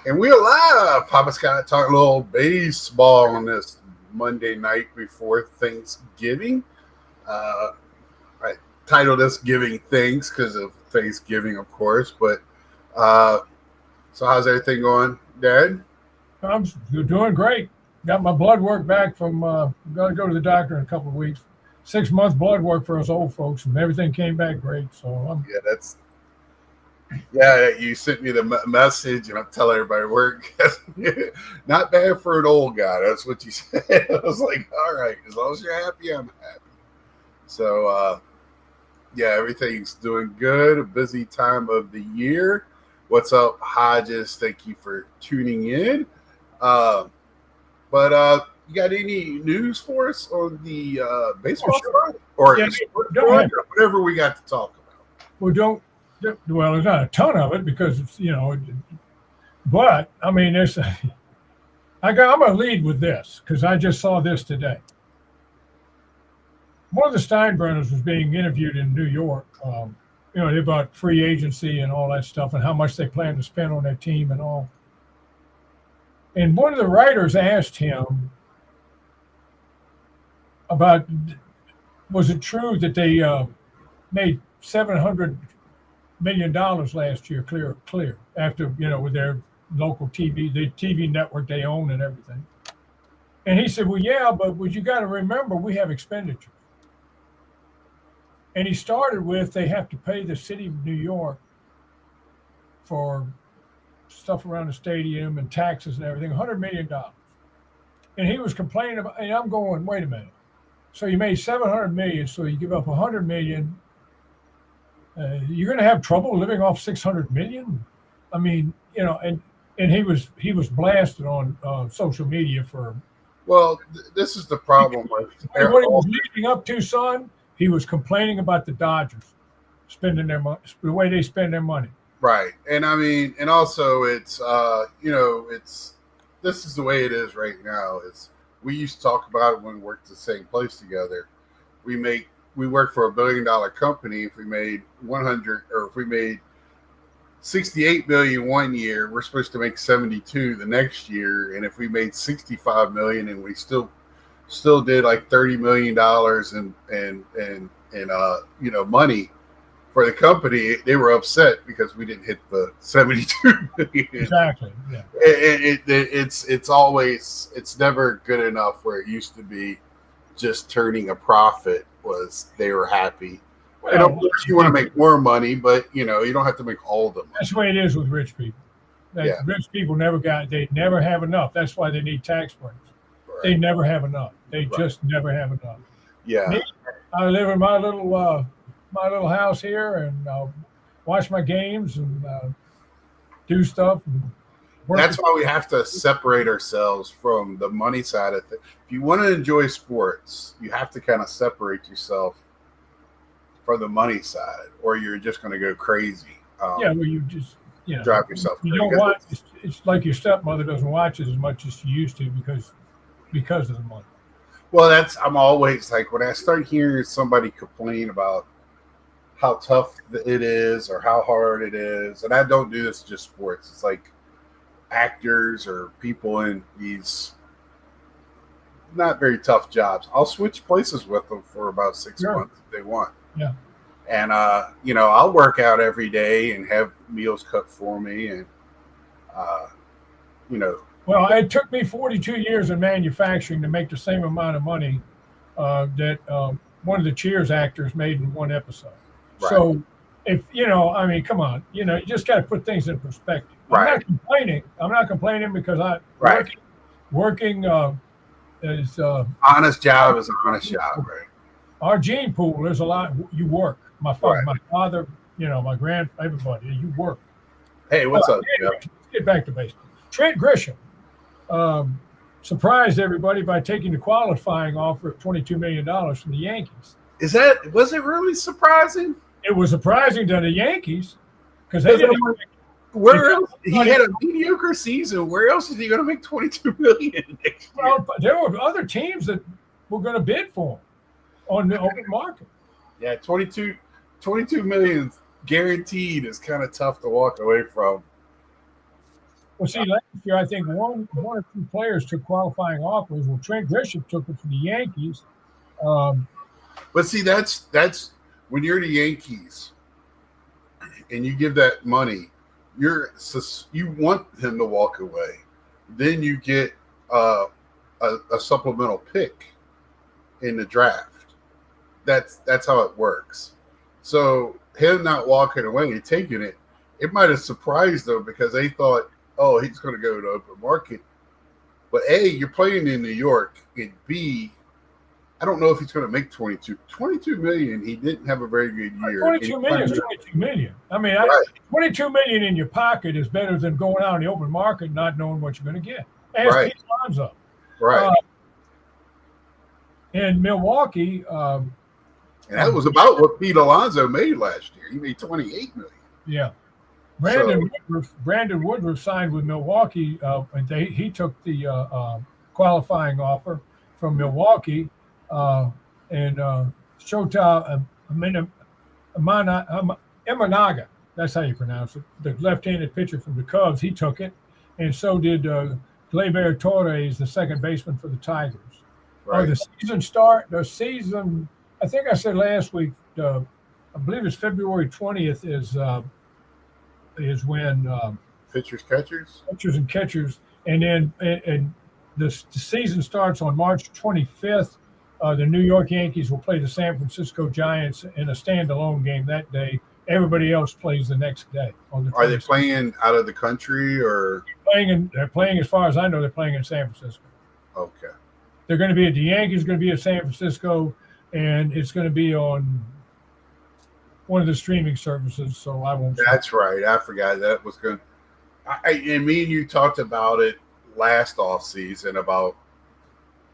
And we're live. Papa Scott talking a little baseball on this Monday night before Thanksgiving. I titled this Giving Thanks because of Thanksgiving, of course. But so how's everything going, Dad? I'm doing great. Got my blood work back from, going to go to the doctor in a couple of weeks. 6 months blood work for us old folks, and everything came back great. So You sent me the message, and I'm telling everybody work. Not bad for an old guy. That's what you said. I was like, all right, as long as you're happy, I'm happy. So, everything's doing good. A busy time of the year. What's up, Hodges? Thank you for tuning in. But you got any news for us on the baseball front or whatever we got to talk about? Well, there's not a ton of it because it's, but I mean, I'm going to lead with this because I just saw this today. One of the Steinbrenners was being interviewed in New York, about free agency and all that stuff and how much they plan to spend on their team and all. And one of the writers asked him about, was it true that they made $700 million last year, clear after, with their local TV, the TV network they own and everything. And he said, well, yeah, but what you got to remember, we have expenditures. And he started with, they have to pay the city of New York for stuff around the stadium and taxes and everything, $100 million. And he was complaining about, and I'm going, wait a minute. So you made $700 million, so you give up $100 million. You're going to have trouble living off $600 million. I mean, and he was blasted on social media for. Well, this is the problem with what he was leading up to, son. He was complaining about the Dodgers spending their money, the way they spend their money. Right, and I mean, and also it's this is the way it is right now. Is we used to talk about it when we worked the same place together. We work for $1 billion company. If we made 100, or if we made 68 million one year, we're supposed to make 72 the next year. And if we made 65 million and we still did like $30 million in money for the company, they were upset because we didn't hit the 72 million. Exactly. Yeah. It's never good enough where it used to be just turning a profit was they were happy. Well, and of course you want to make more money, but you don't have to make all the money. That's the way it is with rich people. Rich people they never have enough. That's why they need tax breaks. Right. They never have enough. They just never have enough. Yeah. Me, I live in my little house here and watch my games and do stuff. That's why we have to separate ourselves from the money side of it. If you want to enjoy sports, you have to kind of separate yourself from the money side, or you're just going to go crazy. You just drive yourself crazy. You don't watch. It's like your stepmother doesn't watch it as much as she used to because of the money. Well, I'm always like when I start hearing somebody complain about how tough it is or how hard it is, and I don't do this just sports. It's like actors or people in these not very tough jobs. I'll switch places with them for about 6 months if they want. Yeah. And I'll work out every day and have meals cooked for me, and Well, it took me 42 years in manufacturing to make the same amount of money that one of the Cheers actors made in one episode. Right. So if come on, you just got to put things in perspective. Right. I'm not complaining because working is honest job is an honest job, right? Our gene pool, there's a lot. You work. My father, my everybody. You work. Hey, what's up? Anyway, let's get back to baseball. Trent Grisham surprised everybody by taking the qualifying offer of $22 million from the Yankees. Was it really surprising? It was surprising to the Yankees because they didn't. Where else? He had a mediocre season. Where else is he going to make $22 million next year? Well, there were other teams that were going to bid for him on the open market. Yeah, 22 million guaranteed is kind of tough to walk away from. Well, see, last year I think one or two players took qualifying offers. Well, Trent Grisham took it for the Yankees. Um, But see, that's when you're the Yankees and you give that money, you want him to walk away. Then you get a supplemental pick in the draft. That's how it works. So him not walking away and taking it, it might have surprised them because they thought, oh, he's going to go to open market. But A, you're playing in New York, and B, I don't know if he's going to make 22 million. He didn't have a very good year. 22 million is 22 million. I mean, Right. 22 million in your pocket is better than going out in the open market and not knowing what you're going to get. Ask Right. Pete Alonso. Right. In Milwaukee, And that was about what Pete Alonso made last year. He made 28 million. yeah. Brandon Woodruff signed with Milwaukee, and he took the qualifying offer from Milwaukee, and Shota Imanaga, that's how you pronounce it, the left-handed pitcher from the Cubs, he took it, and so did Gleyber Torres, the second baseman for the Tigers. Right. The season, I think I said last week, I believe it's February 20th is when Pitchers, catchers. pitchers and catchers, and then and the season starts on March 25th. The New York Yankees will play the San Francisco Giants in a standalone game that day. Everybody else plays the next day. On the Are they 26th. playing out of the country or? They're playing, as far as I know, they're playing in San Francisco. Okay. They're going to be at the Yankees, going to be at San Francisco, and it's going to be on one of the streaming services. So I won't. That's right. I forgot that was good. And me and you talked about it last off season about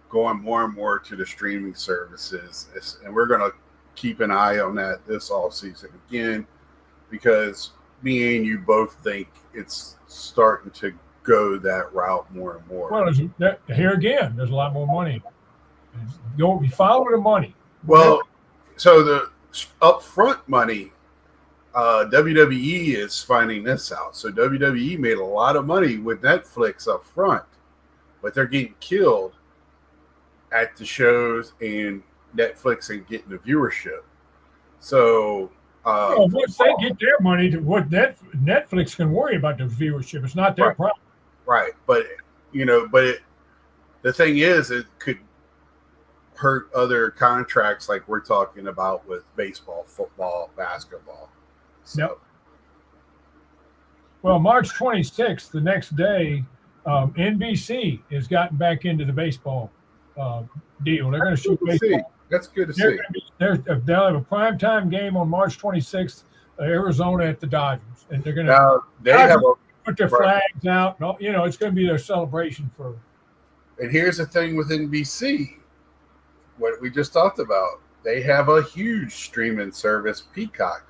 going more and more to the streaming services, and we're going to keep an eye on that this off season again, because me and you both think it's starting to go that route more and more. Well, here again, there's a lot more money. You follow the money. Well, so the upfront money, WWE is finding this out. So WWE made a lot of money with Netflix up front, but they're getting killed at the shows and Netflix and getting the viewership. So once they get their money, what Netflix can worry about the viewership. It's not their Right. problem. right, but the thing is, it could hurt other contracts like we're talking about with baseball, football, basketball. So, Yep. Well, March 26th, the next day, NBC has gotten back into the baseball deal. They're going to shoot baseball. That's good to see. They'll have a primetime game on March 26th, Arizona at the Dodgers, and they're going to Now they have put their flags out. It's going to be their celebration for. and here's the thing with NBC, what we just talked about. They have a huge streaming service, Peacock,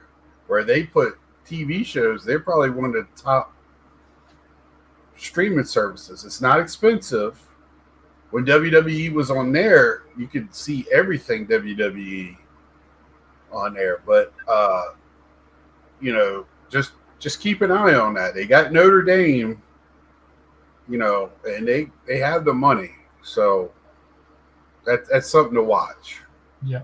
where they put TV shows. They're probably one of the top streaming services. It's not expensive. When WWE was on there, you could see everything WWE on there. But just keep an eye on that. They got Notre Dame, and they have the money. So that's something to watch. Yeah.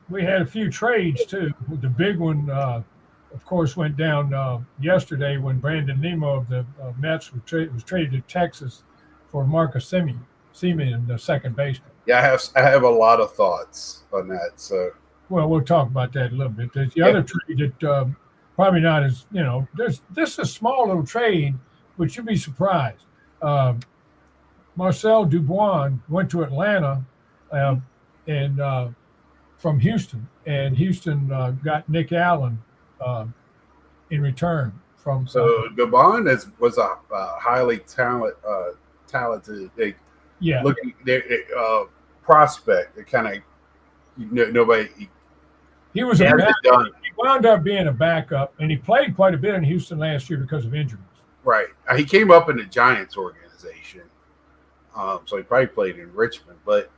We had a few trades too. The big one, of course, went down yesterday when Brandon Nemo of the Mets was traded to Texas for Marcus Semien, the second baseman. Yeah, I have a lot of thoughts on that. So, well, we'll talk about that a little bit. There's the other trade that probably not as this is a small little trade, but you'd be surprised. Marcel Dubois went to Atlanta, and from Houston, and Houston got Nick Allen in return from. So Dubois was a highly talented, looking prospect. It kind of nobody. He was a backup. He wound up being a backup, and he played quite a bit in Houston last year because of injuries. Right. He came up in the Giants organization, so he probably played in Richmond, but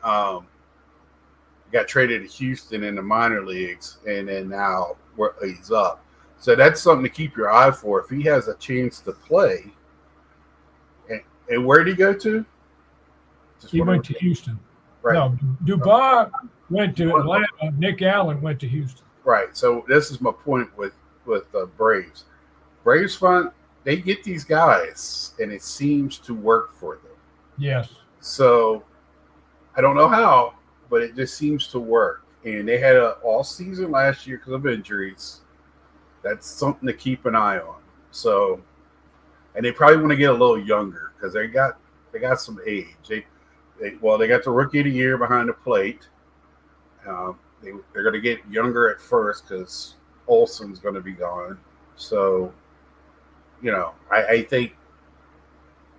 got traded to Houston in the minor leagues, and then now he's up. So that's something to keep your eye for. If he has a chance to play, And where did he go to? Just He wondering. went to Houston. Right. No, Dubois went to Atlanta. Nick Allen went to Houston. Right. So this is my point with Braves. Braves fund, they get these guys, and it seems to work for them. Yes. So I don't know how, but it just seems to work. And they had an all season last year because of injuries. That's something to keep an eye on. So, and they probably want to get a little younger because they got some age. They got the rookie of the year behind the plate. They're going to get younger at first because Olson's going to be gone. So, I think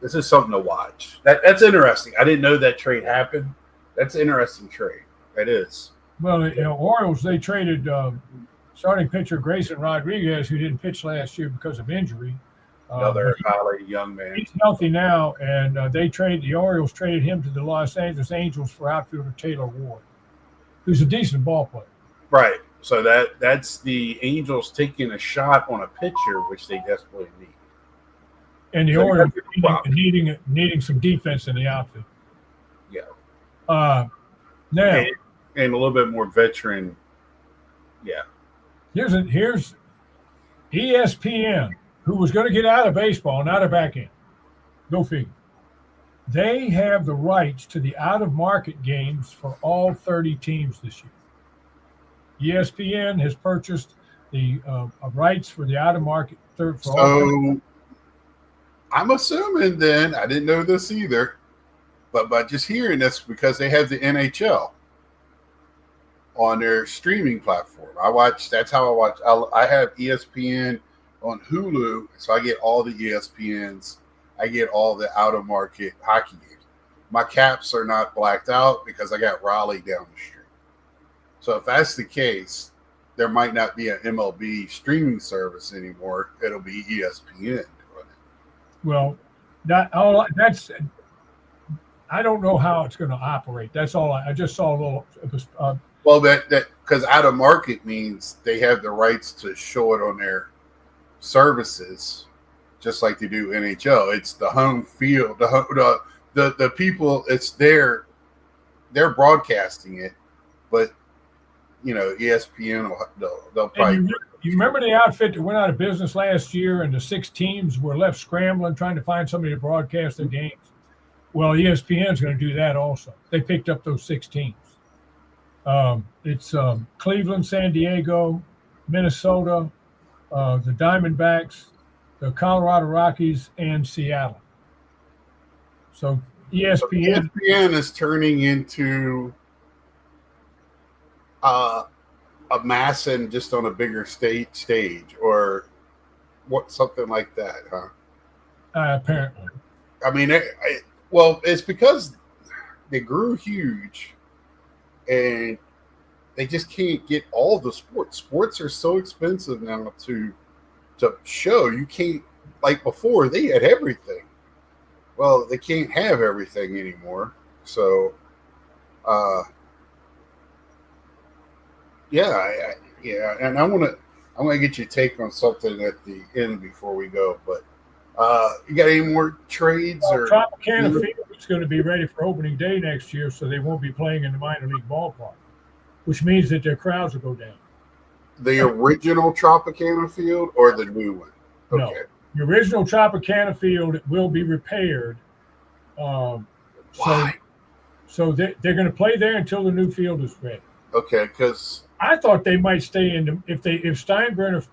this is something to watch. That's interesting. I didn't know that trade happened. That's an interesting trade. That is. Well, Orioles, they traded starting pitcher Grayson Rodriguez, who didn't pitch last year because of injury. Another highly young man. He's healthy now, and the Orioles traded him to the Los Angeles Angels for outfielder Taylor Ward, who's a decent ball player. Right. So that's the Angels taking a shot on a pitcher, which they desperately need. And the Orioles needing some defense in the outfield. Yeah. Now and a little bit more veteran. Yeah. Here's ESPN, who was going to get out of baseball, not a back end. Go figure. They have the rights to the out-of-market games for all 30 teams this year. ESPN has purchased the rights for the out-of-market third. So I'm assuming then, I didn't know this either, but by just hearing this, because they have the NHL on their streaming platform. That's how I watch. I have ESPN on Hulu, so I get all the ESPNs. I get all the out-of-market hockey games. My Caps are not blacked out because I got Raleigh down the street. So if that's the case, there might not be an MLB streaming service anymore. It'll be ESPN. Well, I don't know how it's going to operate. That's all. I just saw a little. Well, that because out of market means they have the rights to show it on their services, just like they do NHL. It's the home field, the people. It's they're broadcasting it, but ESPN they'll probably. You remember the outfit that went out of business last year, and the 6 teams were left scrambling trying to find somebody to broadcast their games? Well, ESPN is going to do that also. They picked up those 6 teams. It's Cleveland, San Diego, Minnesota, the Diamondbacks, the Colorado Rockies, and Seattle. So ESPN is turning into a Masson just on a bigger stage, or something like that, huh? Apparently. I mean, well, it's because they grew huge, and they just can't get all the sports. Sports are so expensive now to show. You can't, like before, they had everything. Well, they can't have everything anymore. So, and I want to get your take on something at the end before we go. But you got any more trades? Tropicana Field is going to be ready for opening day next year, so they won't be playing in the minor league ballpark, which means that their crowds will go down. The original Tropicana Field or the new one? Okay. No, the original Tropicana Field will be repaired. Why? So they're going to play there until the new field is ready. Okay, because I thought they might stay in if Steinbrenner,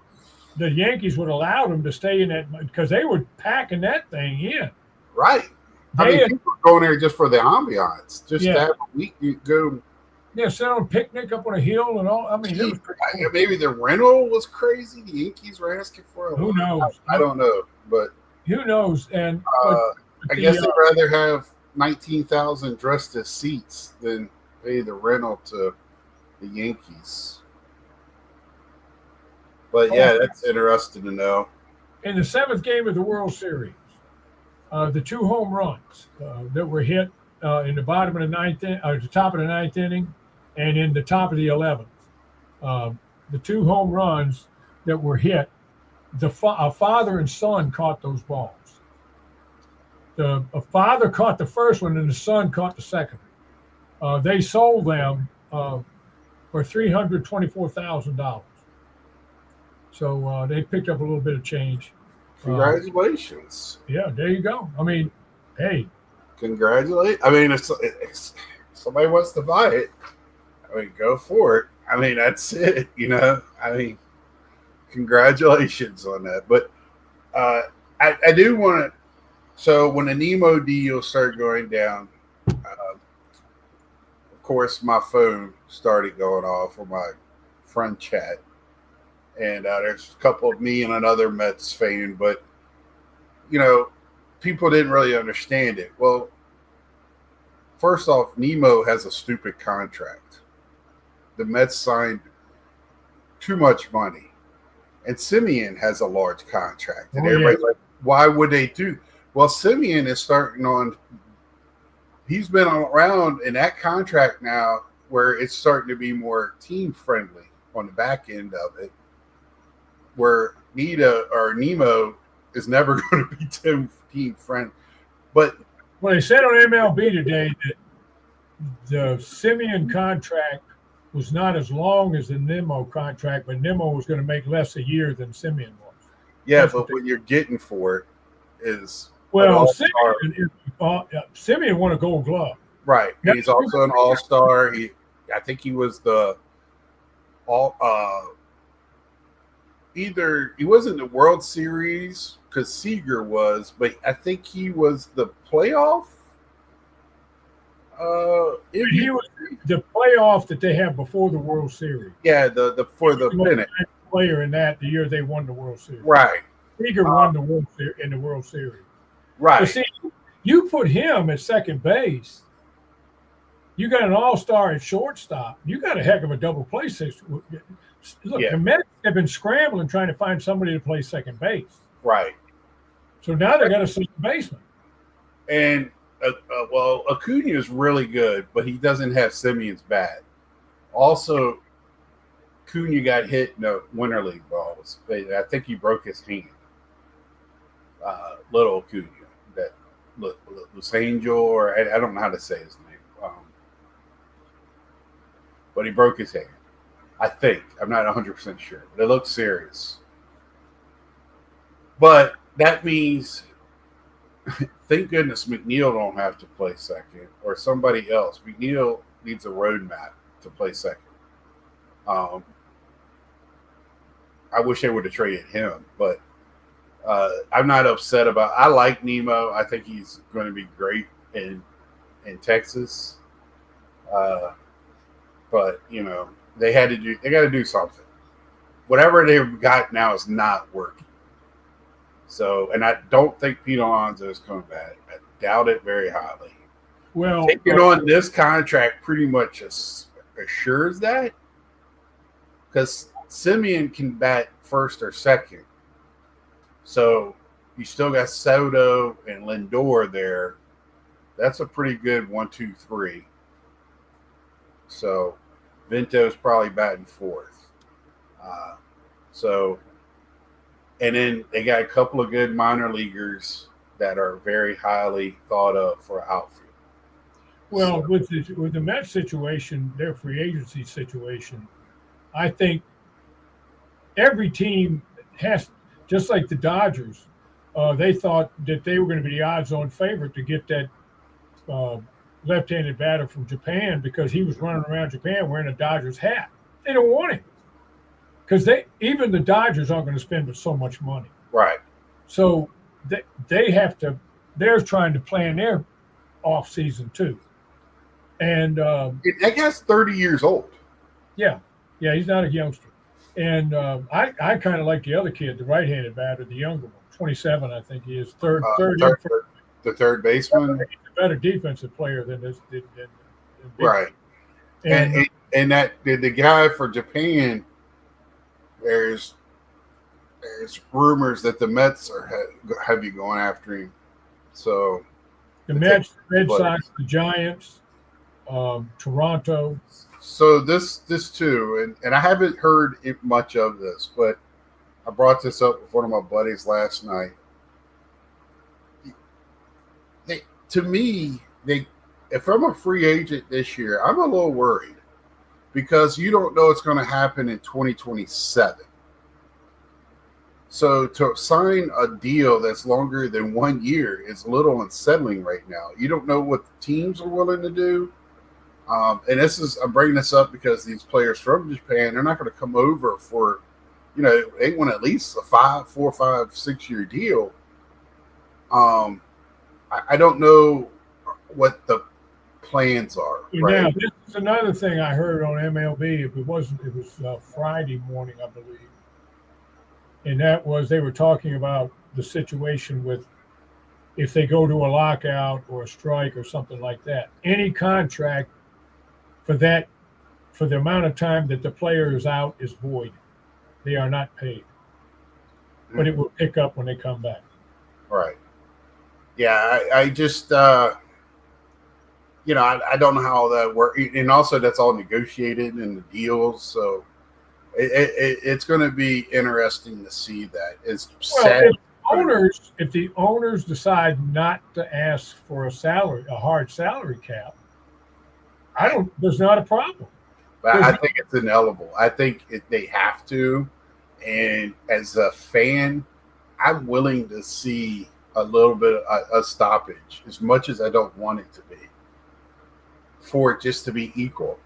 the Yankees would allow them to stay in that, because they were packing that thing in. Right. People are going there just for the ambiance. Just to have a week, you go. Yeah, sit on a picnic up on a hill and all. I mean, it was pretty cool. Maybe the rental was crazy. The Yankees were asking for it. Who knows? I don't know, but who knows? And I guess they'd rather have 19,000 dressed as seats than pay the rental to the Yankees. But that's interesting to know. In the 7th game of the World Series, the 2 home runs that were hit in the bottom of the 9th, the top of the 9th inning, and in the top of the 11th, the 2 home runs that were hit, a father and son caught those balls. a father caught the first one and the son caught the second. They sold them for $324,000. So they picked up a little bit of change. Congratulations. Yeah, there you go. I mean, hey. Congratulate. I mean, if somebody wants to buy it, I mean, go for it. I mean, that's it. I mean, congratulations on that. But I do want to. So when the Nemo deal started going down, of course, my phone started going off on my friend chat. And there's a couple of me and another Mets fan, but, people didn't really understand it. Well, first off, Nemo has a stupid contract. The Mets signed too much money. And Semien has a large contract. And everybody's like, why would they do? Well, Semien is starting on – he's been around in that contract now where it's starting to be more team-friendly on the back end of it, where Nemo is never going to be team friendly. But they said on MLB today that the Semien contract was not as long as the Nemo contract, but Nemo was going to make less a year than Semien was. Yeah, but what you're getting for it is Semien won a Gold Glove. Right. He's also an all-star. I think he was either he wasn't the World Series because Seager was, but I think he was the playoff. He was the playoff that they have before the World Series. Yeah, for the minute player in that the year they won the World Series. Right. Seager won the World Series in the World Series. Right. But see, you put him at second base. You got an all-star at shortstop. You got a heck of a double play system. Look, the Mets have been scrambling trying to find somebody to play second base. Right. So now they got a second baseman. And Acuna is really good, but he doesn't have Semien's bat. Also, Acuna got hit in the Winter League balls. I think he broke his hand. Little Acuna, that Los Angel, or I don't know how to say his name. But he broke his hand. I think. I'm not 100% sure. But it looks serious. But that means, thank goodness McNeil don't have to play second or somebody else. McNeil needs a roadmap to play second. I wish they would have traded him, but I'm not upset about. I like Nemo. I think he's going to be great in Texas. But they got to do something. Whatever they've got now is not working. So, and I don't think Pete Alonso is coming back. I doubt it very highly. Well, taking on this contract pretty much assures that, because Semien can bat first or second. So you still got Soto and Lindor there. That's a pretty good 1, 2, 3. So Vento's probably batting fourth. And then they got a couple of good minor leaguers that are very highly thought of for outfield. Well, with the Mets situation, their free agency situation, I think every team has, just like the Dodgers, they thought that they were going to be the odds-on favorite to get that left-handed batter from Japan because he was running around Japan wearing a Dodgers hat. They don't want him because even the Dodgers aren't going to spend so much money. Right. So they have to. They're trying to plan their off season too. And that guy's 30 years old. Yeah, he's not a youngster. And I kind of like the other kid, the right-handed batter, the younger one, 27, I think he is. The third baseman. He's a better defensive player than this. Right. And that the guy for Japan, there's rumors that the Mets are heavy going after him. So the Mets, the Red Sox, the Giants, Toronto. So this too, and I haven't heard much of this, but I brought this up with one of my buddies last night. to me, if I'm a free agent this year, I'm a little worried because you don't know what's going to happen in 2027. So to sign a deal that's longer than 1 year is a little unsettling right now. You don't know what the teams are willing to do. And I'm bringing this up because these players from Japan, they're not going to come over for, they want at least a 4, 5, 6 year deal. I don't know what the plans are. Right? Now, this is another thing I heard on MLB. It was Friday morning, I believe. And that was they were talking about the situation with if they go to a lockout or a strike or something like that. Any contract for the amount of time that the player is out is void. They are not paid. But it will pick up when they come back. Right. Yeah, I just I don't know how that works. And also that's all negotiated in the deals. So it's going to be interesting to see that. It's sad. If the owners decide not to ask for a hard salary cap, there's not a problem. But I think it's inevitable. I think they have to. And as a fan, I'm willing to see a little bit of a stoppage, as much as I don't want it to be, for it just to be equal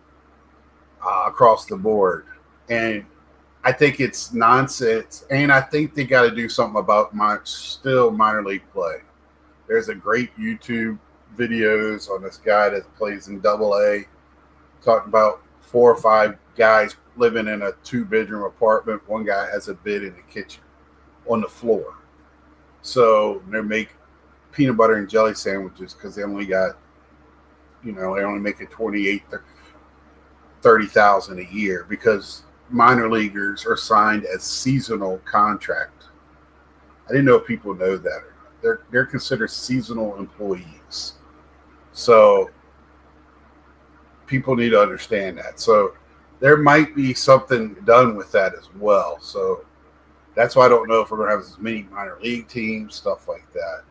across the board. And I think it's nonsense. And I think they got to do something about minor league play. There's a great YouTube videos on this guy that plays in AA, talking about 4 or 5 guys living in a 2-bedroom apartment. One guy has a bed in the kitchen on the floor. So they make peanut butter and jelly sandwiches because they only got, they only make it 28, 30,000 a year because minor leaguers are signed as seasonal contract. I didn't know if people know that. They're considered seasonal employees. So people need to understand that. So there might be something done with that as well. So that's why I don't know if we're going to have as many minor league teams, stuff like that.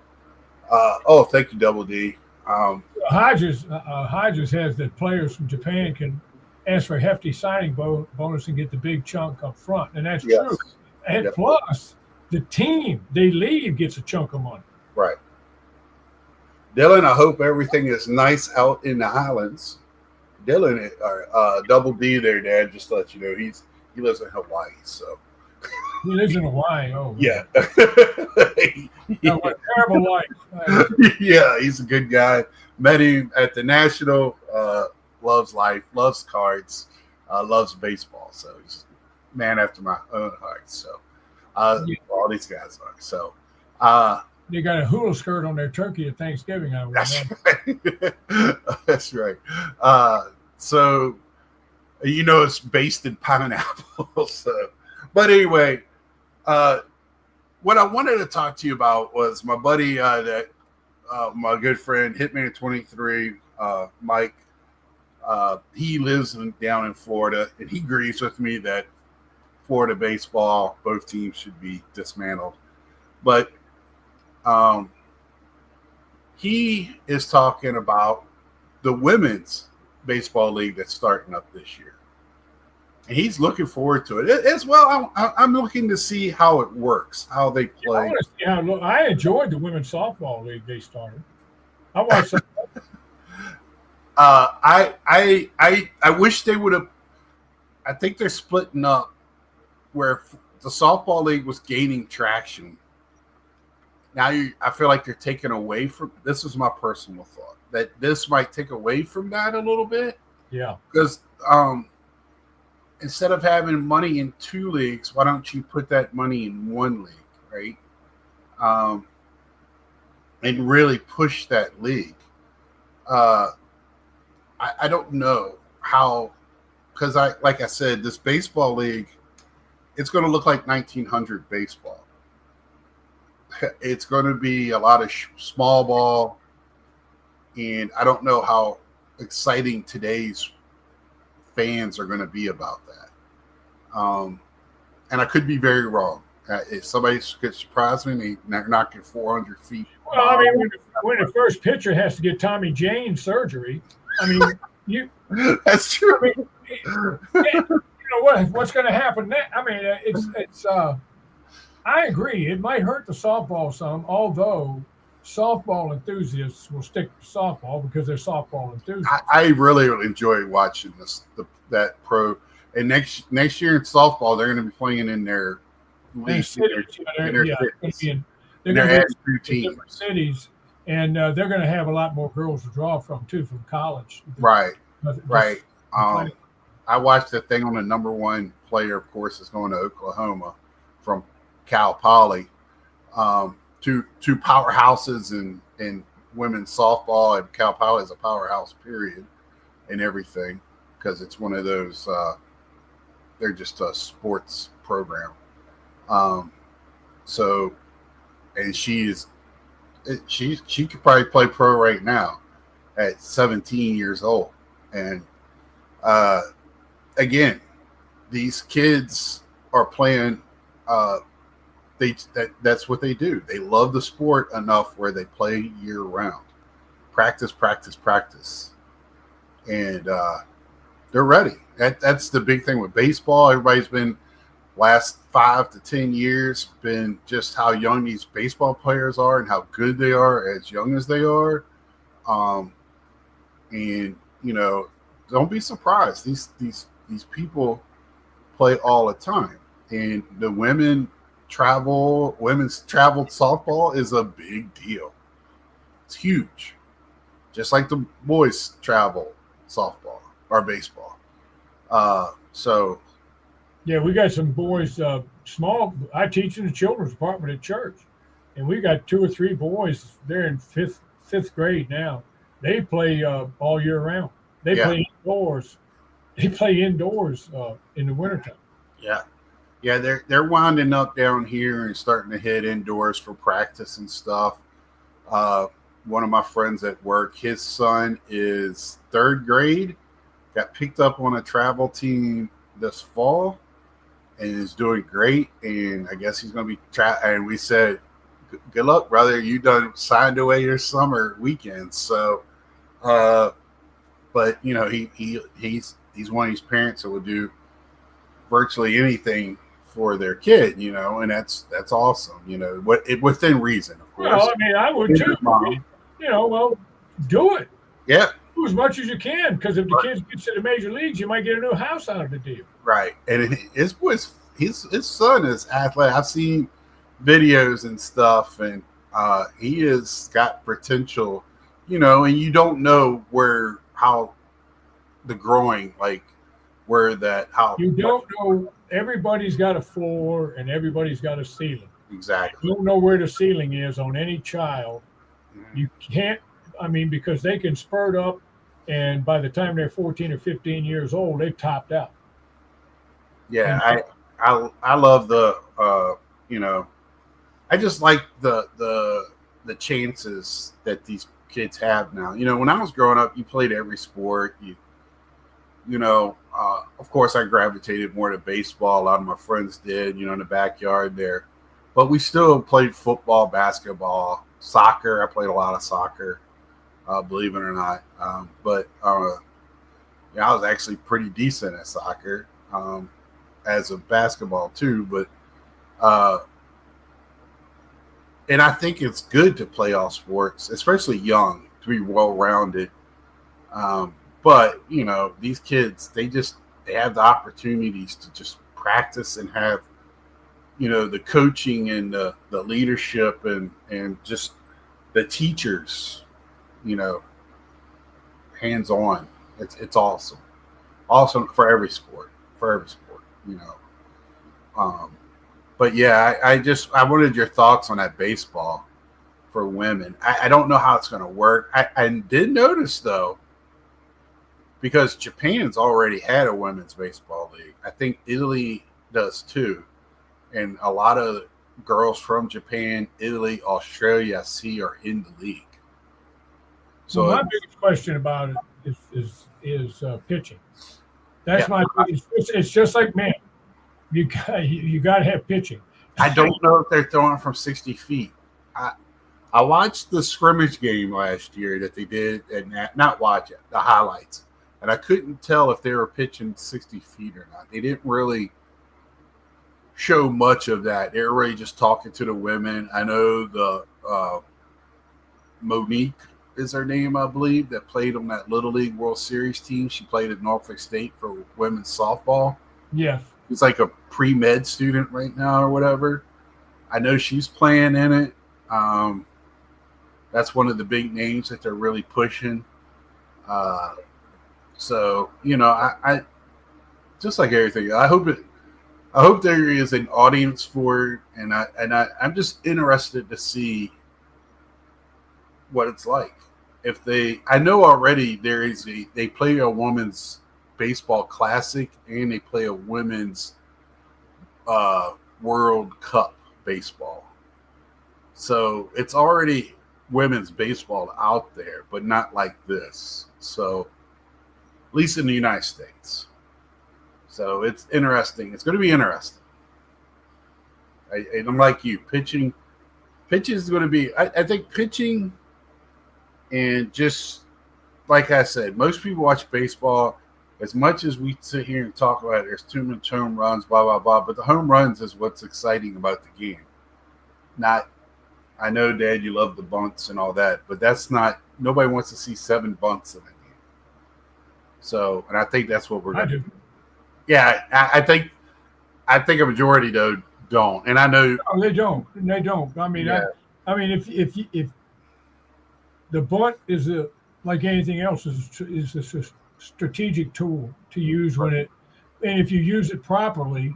Thank you, Double D. Hodges has that players from Japan can ask for a hefty signing bonus and get the big chunk up front, and that's true. And plus, the team they leave gets a chunk of money. Right. Dylan, I hope everything is nice out in the islands. Dylan, Double D there, Dad, just to let you know, he lives in Hawaii, so. He lives in Hawaii. Oh, yeah. What a terrible life. Yeah, he's a good guy. Met him at the National. Loves life, loves cards, loves baseball. So he's a man after my own heart. So all these guys are. So they got a hula skirt on their turkey at Thanksgiving. That's right. That's right. So it's based in pineapple. So, but anyway. What I wanted to talk to you about was my buddy my good friend Hitman 23, Mike. He lives down in Florida, and he agrees with me that Florida baseball, both teams should be dismantled. But he is talking about the women's baseball league that's starting up this year. And he's looking forward to it as well. I'm looking to see how it works, how they play. I want to see how. I enjoyed the women's softball league they started. I watched. I wish they would have. I think they're splitting up, where the softball league was gaining traction. Now I feel like they're taking away from. This is my personal thought that this might take away from that a little bit. Yeah, because instead of having money in 2 leagues, why don't you put that money in 1 league, right? And really push that league. I don't know how, because like I said, this baseball league, it's going to look like 1900 baseball. It's going to be a lot of small ball, and I don't know how exciting today's fans are going to be about that. And I could be very wrong. If somebody could surprise me, they're knocking 400 feet Well, I mean, when the first pitcher has to get Tommy Jane surgery, I mean, That's true. I mean, what's going to happen next? I mean, it's. I agree. It might hurt the softball some, although softball enthusiasts will stick to softball because they're softball enthusiasts. I really enjoy watching that pro. And next year in softball, they're going to be playing in their league. They're going to be in different cities, and they're going to have a lot more girls to draw from too, from college. Right. I watched that thing on the number one player, of course, is going to Oklahoma from Cal Poly. Two powerhouses in women's softball, and Cal Poly is a powerhouse, period, and everything, because it's one of those. They're just a sports program. So, and she could probably play pro right now at 17 years old, and again, these kids are playing. That's what they do. They love the sport enough where they play year round, practice, and they're ready. That's the big thing with baseball. Everybody's been last 5 to 10 years been just how young these baseball players are and how good they are as young as they are. And don't be surprised. These people play all the time, and the women's traveled softball is a big deal. It's huge, just like the boys travel softball or baseball. So yeah, we got some boys. Small. I teach in the children's department at church, and we got 2 or 3 boys. They're in fifth grade now. They play all year round. They play indoors. They play indoors in the wintertime. Yeah, they're winding up down here and starting to hit indoors for practice and stuff. One of my friends at work, his son is 3rd grade, got picked up on a travel team this fall, and is doing great. And I guess he's going to be and we said, good luck, brother. You done signed away your summer weekends. So, but he's one of these parents that would do virtually anything for their kid, and that's awesome. Within reason, of course. Well, I mean, I would too. Well, do it. Yeah. Do as much as you can, because if the kids get to the major leagues, you might get a new house out of the deal. Right. And his son is athletic. I've seen videos and stuff, and he has got potential, and you don't know how the growing, how you don't know. Everybody's got a floor and everybody's got a ceiling. Exactly. You don't know where the ceiling is on any child. Mm-hmm. You can't, because they can spurt up, and by the time they're 14 or 15 years old, they've topped out. Yeah, I love the I just like the chances that these kids have now. When I was growing up, you played every sport. Of course, I gravitated more to baseball. A lot of my friends did, in the backyard there. But we still played football, basketball, soccer. I played a lot of soccer, believe it or not. But I was actually pretty decent at soccer, as a basketball too. But and I think it's good to play all sports, especially young, to be well-rounded. But, these kids, they have the opportunities to just practice and have, the coaching and the leadership and just the teachers, hands-on. It's awesome. Awesome for every sport, But yeah, I wanted your thoughts on that baseball for women. I don't know how it's going to work. I did notice, though, because Japan's already had a women's baseball league. I think Italy does too. And a lot of girls from Japan, Italy, Australia, I see, are in the league. So my biggest question about it is pitching. That's my biggest. It's just like men. You got to have pitching. I don't know if they're throwing from 60 feet. I watched the scrimmage game last year that they did, and not watch it, the highlights, and I couldn't tell if they were pitching 60 feet or not. They didn't really show much of that. They were really just talking to the women. I know the Monique is her name, I believe, that played on that Little League World Series team. She played at Norfolk State for women's softball. Yes. She's like a pre-med student right now or whatever. I know she's playing in it. That's one of the big names that they're really pushing. So, I just like everything. I hope there is an audience for it, and I'm just interested to see what it's like. I know already they play a women's baseball classic and they play a women's World Cup baseball. So it's already women's baseball out there, but not like this. So at least in the United States. So it's interesting. It's going to be interesting. I'm like you. Pitching is going to be, I think pitching, and just like I said, most people watch baseball. As much as we sit here and talk about it, there's too many home runs, blah, blah, blah. But the home runs is what's exciting about the game. I know, Dad, you love the bunts and all that, but that's not, nobody wants to see 7 bunts in a game. So, and I think that's what we're going to do. Yeah, I think a majority, though, don't. And I know. No, they don't. They don't. I mean, yeah. I mean, if the bunt is like anything else is a strategic tool to use and if you use it properly,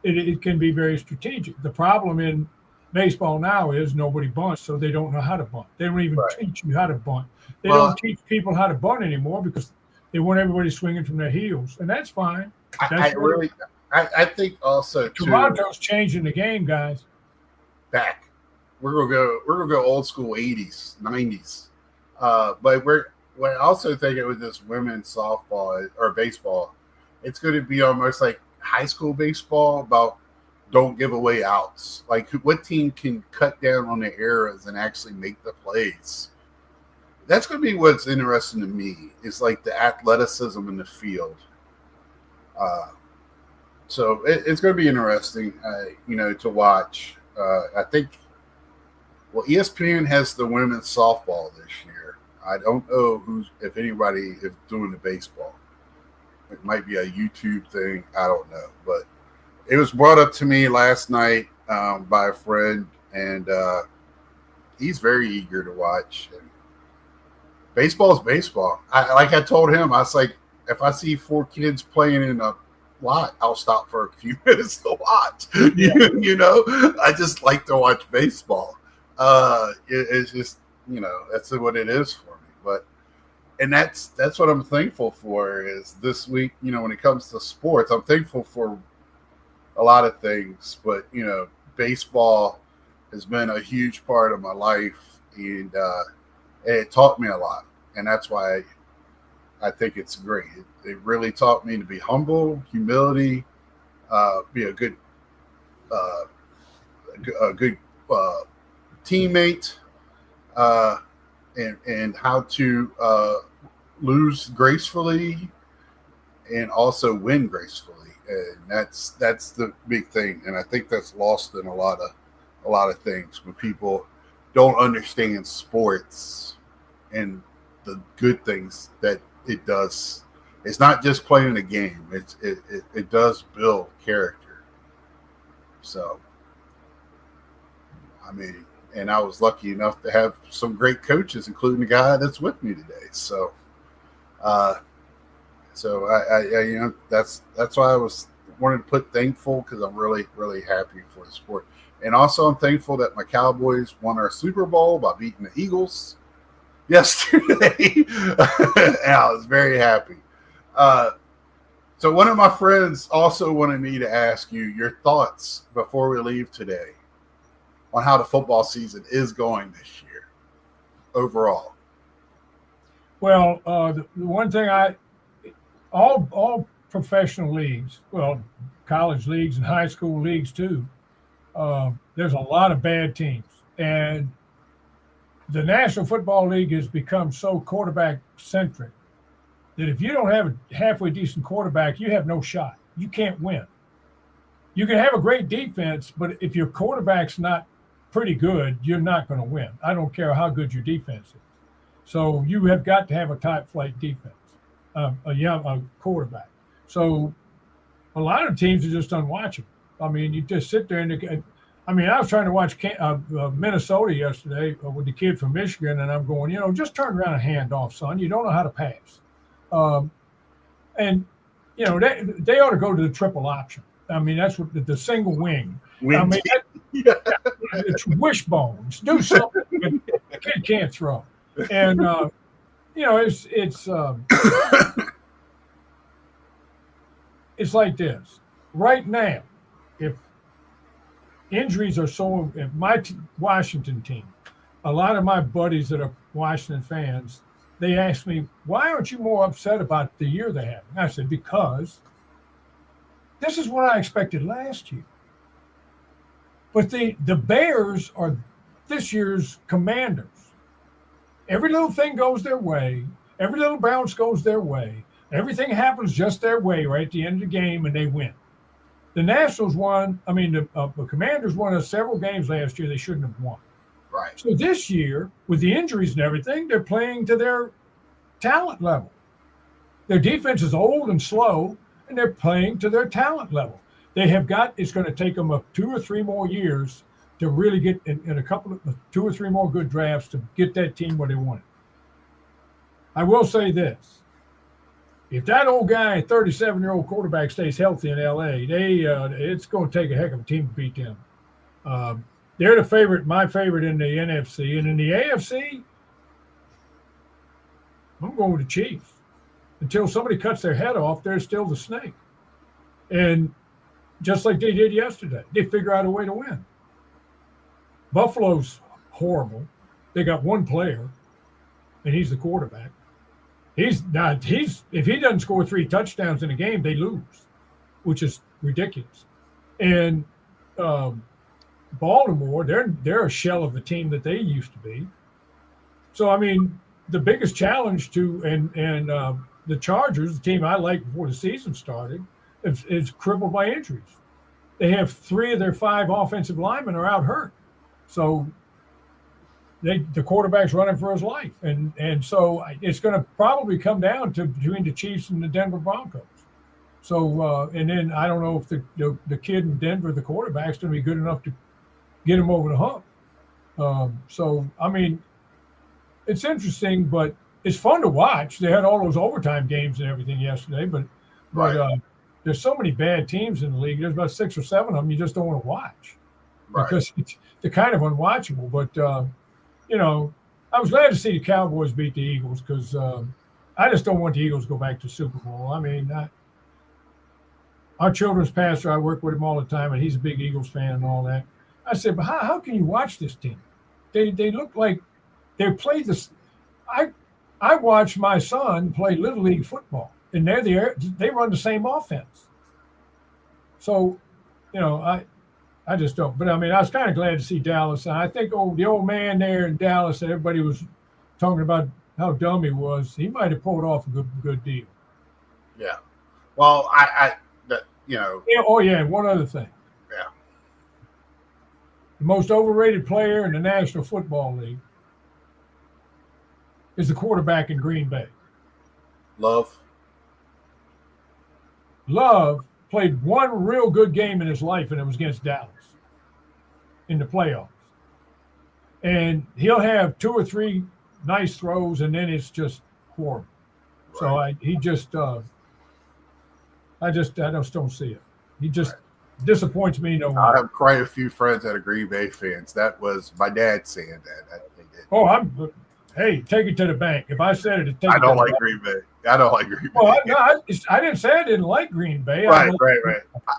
it can be very strategic. The problem in baseball now is nobody bunts, so they don't know how to bunt. They don't even teach you how to bunt. They don't teach people how to bunt anymore because they want everybody swinging from their heels, and that's fine. I think also Toronto's changing the game, guys. Back, we're gonna go old school 80s, 90s, but I also think it with this women's softball or baseball, it's going to be almost like high school baseball about don't give away outs. Like what team can cut down on the errors and actually make the plays. That's going to be what's interesting to me. Is like the athleticism in the field. So it's going to be interesting, to watch. I think, ESPN has the women's softball this year. I don't know if anybody is doing the baseball. It might be a YouTube thing. I don't know, but it was brought up to me last night by a friend, and he's very eager to watch. And baseball is baseball. I told him, I was like, if I see 4 kids playing in a lot, I'll stop for a few minutes to watch. Yeah. I just like to watch baseball. It's just, that's what it is for me. And that's what I'm thankful for is this week, when it comes to sports, I'm thankful for a lot of things, but, baseball has been a huge part of my life, and it taught me a lot. And that's why I think it's great. It really taught me to be humble, humility, be a good teammate, and how to lose gracefully and also win gracefully. And that's the big thing. And I think that's lost in a lot of things when people don't understand sports and the good things that it does. It's not just playing a game. It does build character. So, I mean, and I was lucky enough to have some great coaches, including the guy that's with me today. So, I that's why I wanted to put thankful, because I'm really, really happy for the sport. And also I'm thankful that my Cowboys won our Super Bowl by beating the Eagles yesterday. And I was very happy. So one of my friends also wanted me to ask you your thoughts before we leave today on how the football season is going this year overall. Well, the one thing all professional leagues, well, college leagues and high school leagues too, there's a lot of bad teams. And the National Football League has become so quarterback centric that if you don't have a halfway decent quarterback, you have no shot. You can't win. You can have a great defense, but if your quarterback's not pretty good, you're not going to win. I don't care how good your defense is. So you have got to have a top flight defense, a quarterback. So a lot of teams are just unwatchable. I mean, you just sit there and I was trying to watch Minnesota yesterday with the kid from Michigan, and I'm going, just turn around and hand off, son. You don't know how to pass. And they ought to go to the triple option. I mean, that's what the single wing. I mean, it's wishbones. Do something. The kid can't throw. And it's like this right now. If injuries are so, if my Washington team, a lot of my buddies that are Washington fans, they ask me, why aren't you more upset about the year they have? I said, because this is what I expected last year. But the Bears are this year's Commanders. Every little thing goes their way. Every little bounce goes their way. Everything happens just their way right at the end of the game, and they win. The Nationals won. I mean, the Commanders won several games last year they shouldn't have won. Right. So this year, with the injuries and everything, they're playing to their talent level. Their defense is old and slow, and they're playing to their talent level. It's going to take them 2 or 3 more years to really get in a couple of 2 or 3 more good drafts to get that team where they want it. I will say this. If that old guy, 37-year-old quarterback, stays healthy in L.A., it's going to take a heck of a team to beat them. They're the favorite, my favorite in the NFC. And in the AFC, I'm going with the Chiefs. Until somebody cuts their head off, they're still the snake. And just like they did yesterday, they figure out a way to win. Buffalo's horrible. They got one player, and he's the quarterback. If he doesn't score 3 touchdowns in a game, they lose, which is ridiculous. And Baltimore, they're a shell of the team that they used to be. So I mean, the biggest challenge the Chargers, the team I liked before the season started, is crippled by injuries. They have 3 of their 5 offensive linemen are out hurt. So the quarterback's running for his life. And so it's going to probably come down to between the Chiefs and the Denver Broncos. So, and then I don't know if the kid in Denver, the quarterback's going to be good enough to get him over the hump. So, I mean, it's interesting, but it's fun to watch. They had all those overtime games and everything yesterday, but there's so many bad teams in the league. There's about 6 or 7 of them you just don't want to watch because they're kind of unwatchable. But, I was glad to see the Cowboys beat the Eagles because I just don't want the Eagles to go back to Super Bowl. I mean, our children's pastor, I work with him all the time, and he's a big Eagles fan and all that. I said, but how can you watch this team? They look like they played this. I watched my son play Little League football, and they run the same offense. So, I just don't. But, I mean, I was kind of glad to see Dallas. And I think the old man there in Dallas that everybody was talking about how dumb he was, he might have pulled off a good deal. Yeah. Well, Yeah, oh, yeah, one other thing. Yeah. The most overrated player in the National Football League is the quarterback in Green Bay. Love played one real good game in his life, and it was against Dallas in the playoffs. And he'll have 2 or 3 nice throws, and then it's just horrible. Right. So I just don't see it. He just disappoints me no more. I have quite a few friends that are Green Bay fans. That was my dad saying that. Hey, take it to the bank. If I said it, I don't like Green Bay. I don't like Green Bay. Well, I didn't say I didn't like Green Bay. Right.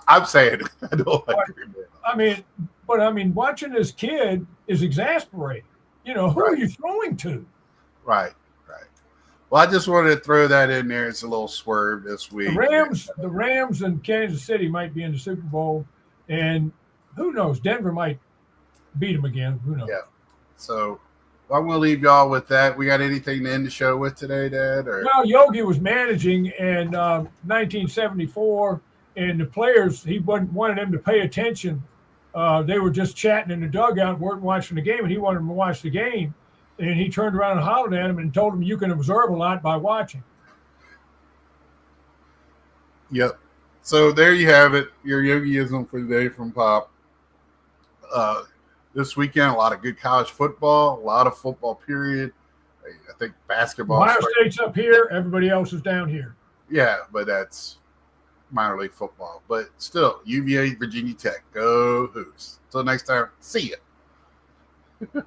I'm saying I don't like Green Bay. I mean, watching this kid is exasperating. Who are you throwing to? Right. Well, I just wanted to throw that in there. It's a little swerve this week. The Rams and Kansas City might be in the Super Bowl, and who knows? Denver might beat them again. Who knows? Yeah. So Well, I'm going to leave y'all with that. We got anything to end the show with today, Dad? Or Well, Yogi was managing in 1974, and the players, he wanted them to pay attention. They were just chatting in the dugout, weren't watching the game, and he wanted them to watch the game. And he turned around and hollered at him and told him, "You can observe a lot by watching." Yep. So there you have it. Your Yogiism for the day from Pop. This weekend, a lot of good college football, a lot of football, period. I think basketball. Ohio State's up here, everybody else is down here. Yeah, but that's minor league football. But still, UVA, Virginia Tech. Go Hoos. Until next time, see ya.